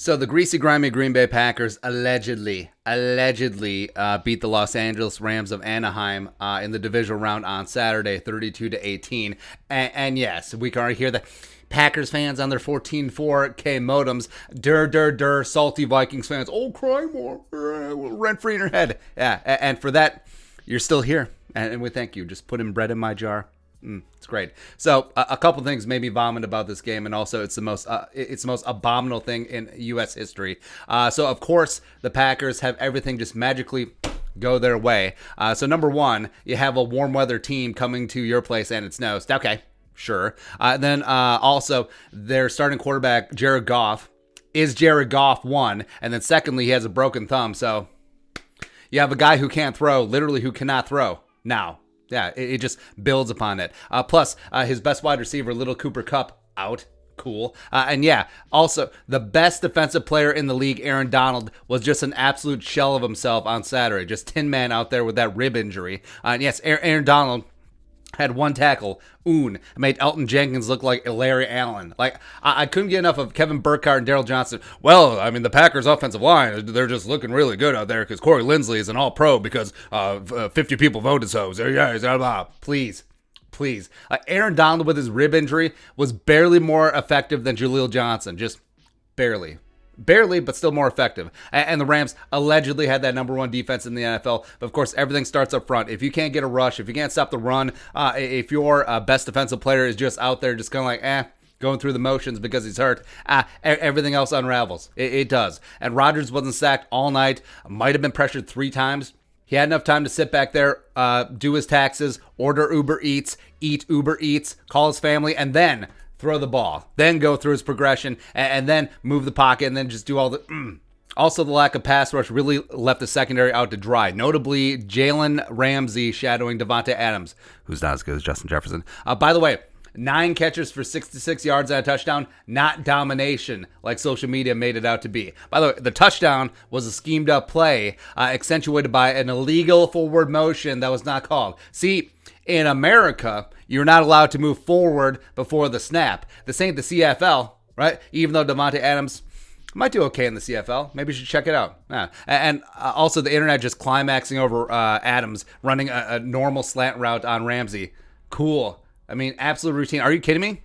So the Greasy, Grimy Green Bay Packers allegedly beat the Los Angeles Rams of Anaheim in the Divisional Round on Saturday, 32-18. And yes, we can already hear the Packers fans on their 14.4K modems. Salty Vikings fans. Oh, cry more. Rent free in your head. Yeah, and for that, you're still here. And we thank you. Just putting bread in my jar. It's great. So a couple things made me vomit about this game, and also it's the most abominable thing in U.S. history. So of course the Packers have everything just magically go their way. So number one, you have a warm weather team coming to your place and it snows. Okay, sure. Then also their starting quarterback Jared Goff is Jared Goff one, and then secondly he has a broken thumb. So you have a guy who can't throw, literally who cannot throw now. Yeah, it just builds upon it. Plus, his best wide receiver, Little Cooper Kupp, out. Cool. And yeah, also, the best defensive player in the league, Aaron Donald, was just an absolute shell of himself on Saturday. Just 10 man out there with that rib injury. And yes, Aaron Donald had one tackle, made Elton Jenkins look like Larry Allen. Like, I couldn't get enough of Kevin Burkhardt and Daryl Johnson. Well, I mean, the Packers' offensive line, they're just looking really good out there because Corey Linsley is an all-pro because 50 people voted so. Yeah, blah, blah. Please. Aaron Donald with his rib injury was barely more effective than Jaleel Johnson. Just barely. Barely, but still more effective. And the Rams allegedly had that number one defense in the NFL. But of course, everything starts up front. If you can't get a rush, if you can't stop the run, if your best defensive player is just out there just kind of like, going through the motions because he's hurt, everything else unravels. It does. And Rodgers wasn't sacked all night. Might have been pressured 3 times. He had enough time to sit back there, do his taxes, order Uber Eats, eat Uber Eats, call his family, and then throw the ball, then go through his progression, and then move the pocket, and then just do all the... Also, the lack of pass rush really left the secondary out to dry. Notably, Jalen Ramsey shadowing Devontae Adams, who's not as good as Justin Jefferson. By the way, 9 catches for 66 yards and a touchdown, not domination like social media made it out to be. By the way, the touchdown was a schemed up play, accentuated by an illegal forward motion that was not called. See, in America, you're not allowed to move forward before the snap. This ain't the CFL, right? Even though Devontae Adams might do okay in the CFL. Maybe you should check it out. And also the internet just climaxing over Adams running a normal slant route on Ramsey. Cool. I mean, absolute routine. Are you kidding me?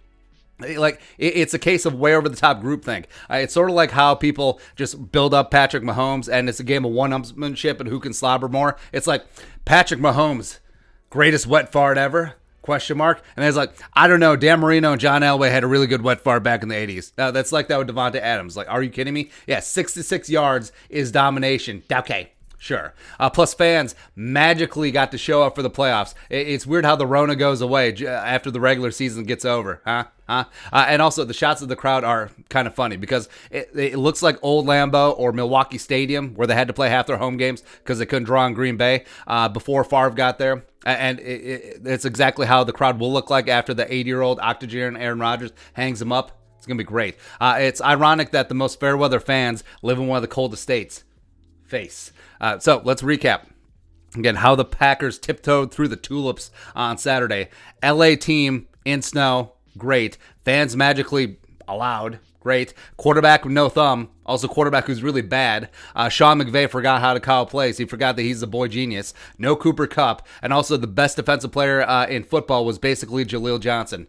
Like, it's a case of way over the top groupthink. It's sort of like how people just build up Patrick Mahomes and it's a game of one-upsmanship and who can slobber more. It's like Patrick Mahomes, greatest wet fart ever? Question mark. And it's like, I don't know, Dan Marino and John Elway had a really good wet fart back in the 80s. That's like that with Devontae Adams. Like, are you kidding me? Yeah, 66 yards is domination. Okay, sure. Plus fans magically got to show up for the playoffs. It's weird how the Rona goes away after the regular season gets over. And also the shots of the crowd are kind of funny because it looks like old Lambeau or Milwaukee Stadium where they had to play half their home games because they couldn't draw in Green Bay before Favre got there. And it's exactly how the crowd will look like after the 80-year-old octogenarian Aaron Rodgers hangs him up. It's going to be great. It's ironic that the most fair weather fans live in one of the coldest states. So let's recap. Again, how the Packers tiptoed through the tulips on Saturday. LA team in snow, great. Fans magically allowed, great. Quarterback with no thumb, also quarterback who's really bad. Sean McVay forgot how to call plays. He forgot that he's a boy genius. No Cooper Kupp. And also the best defensive player in football was basically Jaleel Johnson.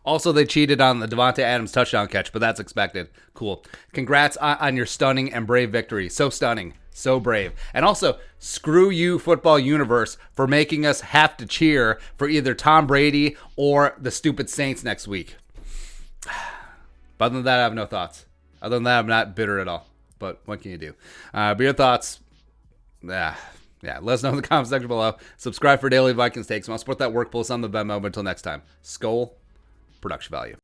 Also, they cheated on the Devontae Adams touchdown catch, but that's expected. Cool. Congrats on your stunning and brave victory. So stunning. So brave. And also, screw you, football universe, for making us have to cheer for either Tom Brady or the stupid Saints next week. But other than that, I have no thoughts. Other than that, I'm not bitter at all. But what can you do? But your thoughts, yeah, let us know in the comment section below. Subscribe for daily Vikings takes. I'll support that work post on the Venmo. But until next time, Skol. Production value.